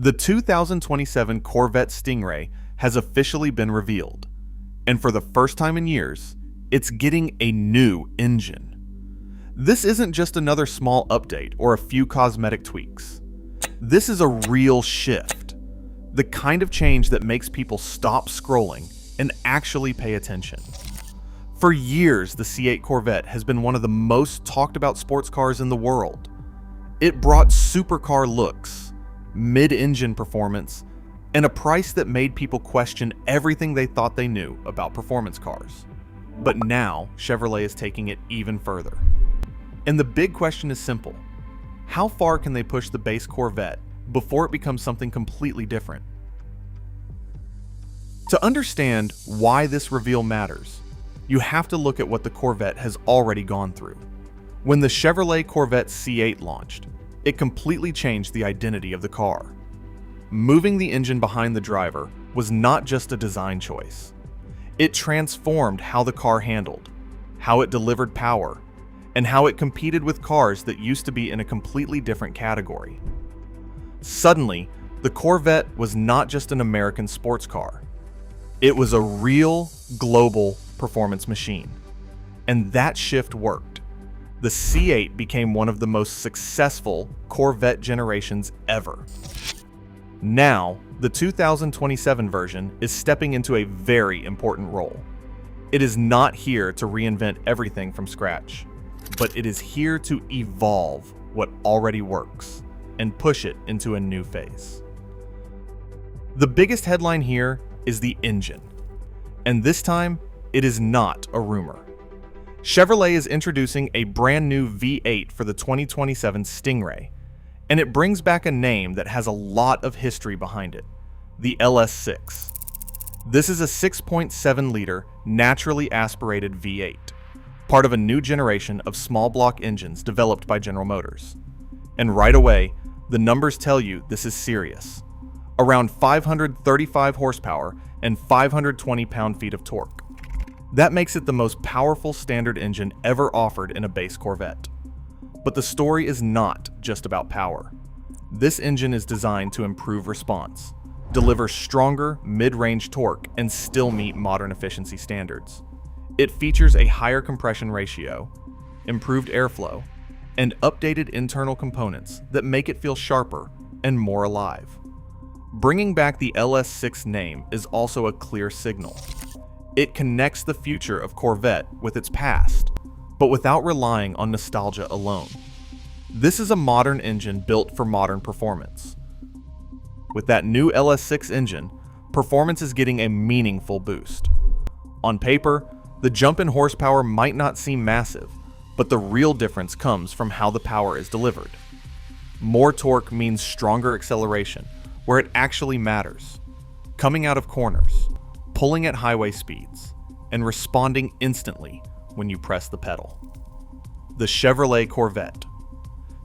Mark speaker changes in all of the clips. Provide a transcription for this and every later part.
Speaker 1: The 2027 Corvette Stingray has officially been revealed, and for the first time in years, it's getting a new engine. This isn't just another small update or a few cosmetic tweaks. This is a real shift, the kind of change that makes people stop scrolling and actually pay attention. For years, the C8 Corvette has been one of the most talked about sports cars in the world. It brought supercar looks, mid-engine performance, and a price that made people question everything they thought they knew about performance cars. But now, Chevrolet is taking it even further. And the big question is simple. How far can they push the base Corvette before it becomes something completely different? To understand why this reveal matters, you have to look at what the Corvette has already gone through. When the Chevrolet Corvette C8 launched, it completely changed the identity of the car. Moving the engine behind the driver was not just a design choice. It transformed how the car handled, how it delivered power, and how it competed with cars that used to be in a completely different category. Suddenly, the Corvette was not just an American sports car. It was a real, global performance machine. And that shift worked. The C8 became one of the most successful Corvette generations ever. Now, the 2027 version is stepping into a very important role. It is not here to reinvent everything from scratch, but it is here to evolve what already works and push it into a new phase. The biggest headline here is the engine. And this time, it is not a rumor. Chevrolet is introducing a brand new V8 for the 2027 Stingray, and it brings back a name that has a lot of history behind it, the LS6. This is a 6.7-liter naturally aspirated V8, part of a new generation of small block engines developed by General Motors. And right away, the numbers tell you this is serious. Around 535 horsepower and 520 pound-feet of torque. That makes it the most powerful standard engine ever offered in a base Corvette. But the story is not just about power. This engine is designed to improve response, deliver stronger mid-range torque, and still meet modern efficiency standards. It features a higher compression ratio, improved airflow, and updated internal components that make it feel sharper and more alive. Bringing back the LS6 name is also a clear signal. It connects the future of Corvette with its past, but without relying on nostalgia alone. This is a modern engine built for modern performance. With that new LS6 engine, performance is getting a meaningful boost. On paper, the jump in horsepower might not seem massive, but the real difference comes from how the power is delivered. More torque means stronger acceleration, where it actually matters. Coming out of corners, pulling at highway speeds, and responding instantly when you press the pedal. The Chevrolet Corvette.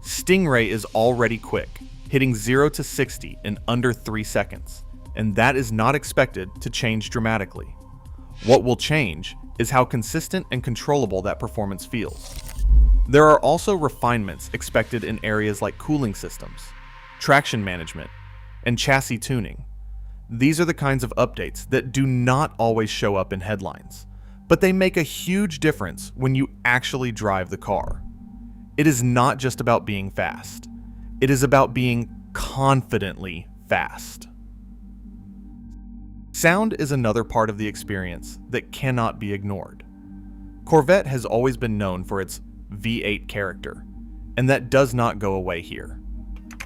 Speaker 1: Stingray is already quick, hitting 0 to 60 in under 3 seconds, and that is not expected to change dramatically. What will change is how consistent and controllable that performance feels. There are also refinements expected in areas like cooling systems, traction management, and chassis tuning. These are the kinds of updates that do not always show up in headlines, but they make a huge difference when you actually drive the car. It is not just about being fast. It is about being confidently fast. Sound is another part of the experience that cannot be ignored. Corvette has always been known for its V8 character, and that does not go away here.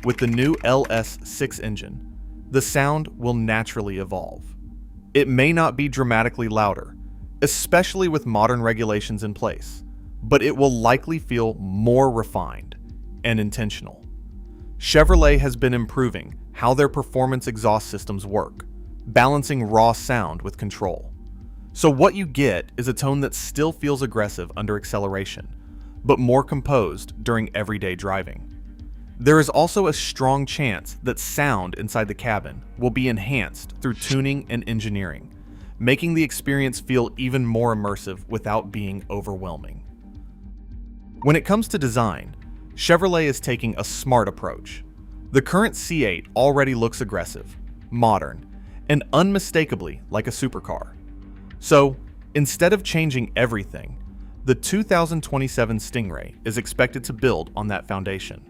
Speaker 1: With the new LS6 engine, the sound will naturally evolve. It may not be dramatically louder, especially with modern regulations in place, but it will likely feel more refined and intentional. Chevrolet has been improving how their performance exhaust systems work, balancing raw sound with control. So what you get is a tone that still feels aggressive under acceleration, but more composed during everyday driving. There is also a strong chance that sound inside the cabin will be enhanced through tuning and engineering, making the experience feel even more immersive without being overwhelming. When it comes to design, Chevrolet is taking a smart approach. The current C8 already looks aggressive, modern, and unmistakably like a supercar. So, instead of changing everything, the 2027 Stingray is expected to build on that foundation.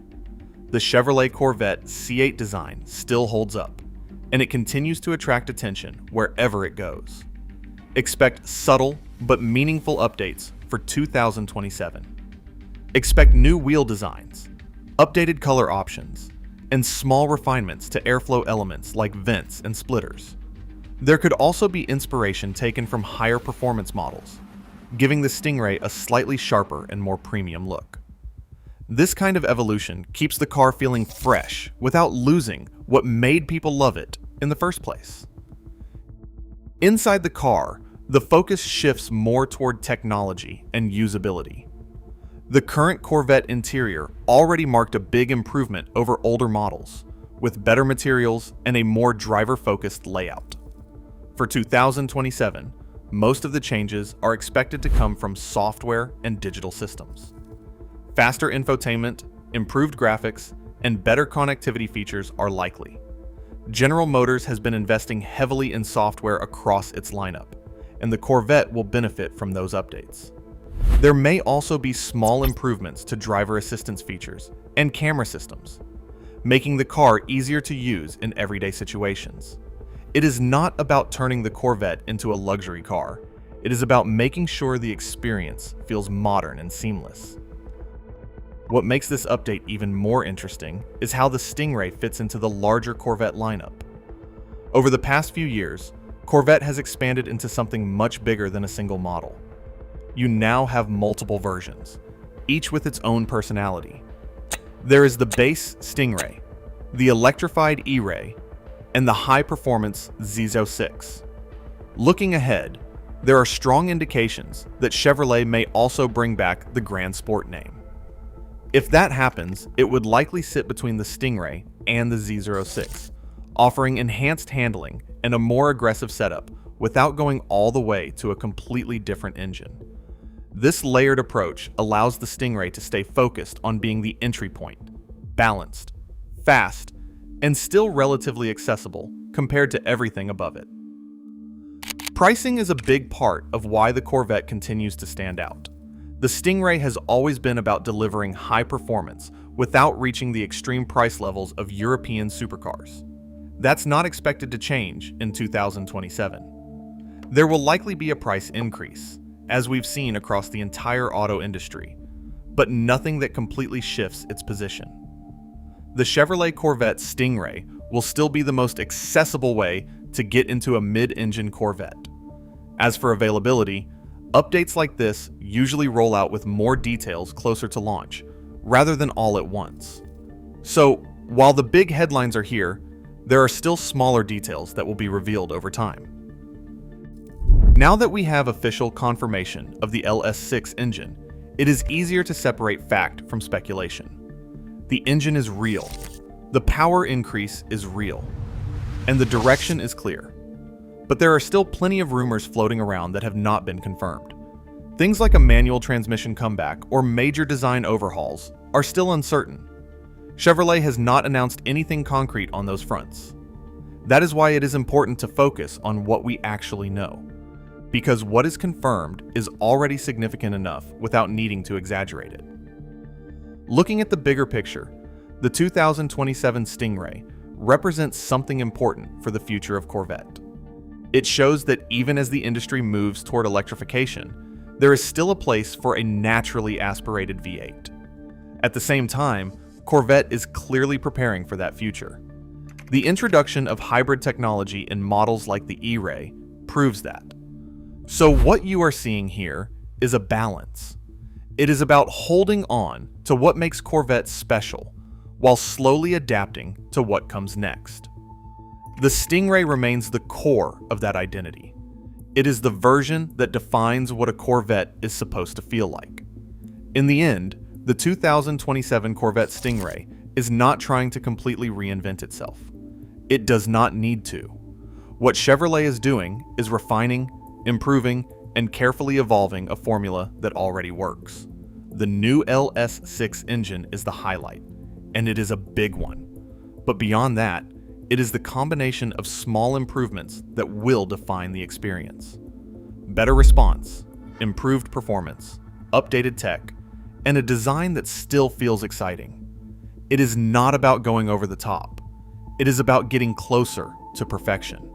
Speaker 1: The Chevrolet Corvette C8 design still holds up, and it continues to attract attention wherever it goes. Expect subtle but meaningful updates for 2027. Expect new wheel designs, updated color options, and small refinements to airflow elements like vents and splitters. There could also be inspiration taken from higher performance models, giving the Stingray a slightly sharper and more premium look. This kind of evolution keeps the car feeling fresh without losing what made people love it in the first place. Inside the car, the focus shifts more toward technology and usability. The current Corvette interior already marked a big improvement over older models, with better materials and a more driver-focused layout. For 2027, most of the changes are expected to come from software and digital systems. Faster infotainment, improved graphics, and better connectivity features are likely. General Motors has been investing heavily in software across its lineup, and the Corvette will benefit from those updates. There may also be small improvements to driver assistance features and camera systems, making the car easier to use in everyday situations. It is not about turning the Corvette into a luxury car. It is about making sure the experience feels modern and seamless. What makes this update even more interesting is how the Stingray fits into the larger Corvette lineup. Over the past few years, Corvette has expanded into something much bigger than a single model. You now have multiple versions, each with its own personality. There is the base Stingray, the electrified E-Ray, and the high-performance Z06. Looking ahead, there are strong indications that Chevrolet may also bring back the Grand Sport name. If that happens, it would likely sit between the Stingray and the Z06, offering enhanced handling and a more aggressive setup without going all the way to a completely different engine. This layered approach allows the Stingray to stay focused on being the entry point, balanced, fast, and still relatively accessible compared to everything above it. Pricing is a big part of why the Corvette continues to stand out. The Stingray has always been about delivering high performance without reaching the extreme price levels of European supercars. That's not expected to change in 2027. There will likely be a price increase, as we've seen across the entire auto industry, but nothing that completely shifts its position. The Chevrolet Corvette Stingray will still be the most accessible way to get into a mid-engine Corvette. As for availability, updates like this usually roll out with more details closer to launch, rather than all at once. So, while the big headlines are here, there are still smaller details that will be revealed over time. Now that we have official confirmation of the LS6 engine, it is easier to separate fact from speculation. The engine is real, the power increase is real, and the direction is clear. But there are still plenty of rumors floating around that have not been confirmed. Things like a manual transmission comeback or major design overhauls are still uncertain. Chevrolet has not announced anything concrete on those fronts. That is why it is important to focus on what we actually know, because what is confirmed is already significant enough without needing to exaggerate it. Looking at the bigger picture, the 2027 Stingray represents something important for the future of Corvette. It shows that even as the industry moves toward electrification, there is still a place for a naturally aspirated V8. At the same time, Corvette is clearly preparing for that future. The introduction of hybrid technology in models like the E-Ray proves that. So what you are seeing here is a balance. It is about holding on to what makes Corvette special, while slowly adapting to what comes next. The Stingray remains the core of that identity. It is the version that defines what a Corvette is supposed to feel like. In the end, the 2027 Corvette Stingray is not trying to completely reinvent itself. It does not need to. What Chevrolet is doing is refining, improving, and carefully evolving a formula that already works. The new LS6 engine is the highlight, and it is a big one. But beyond that, it is the combination of small improvements that will define the experience. Better response, improved performance, updated tech, and a design that still feels exciting. It is not about going over the top. It is about getting closer to perfection.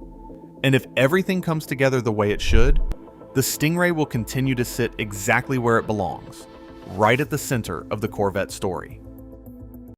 Speaker 1: And if everything comes together the way it should, the Stingray will continue to sit exactly where it belongs, right at the center of the Corvette story.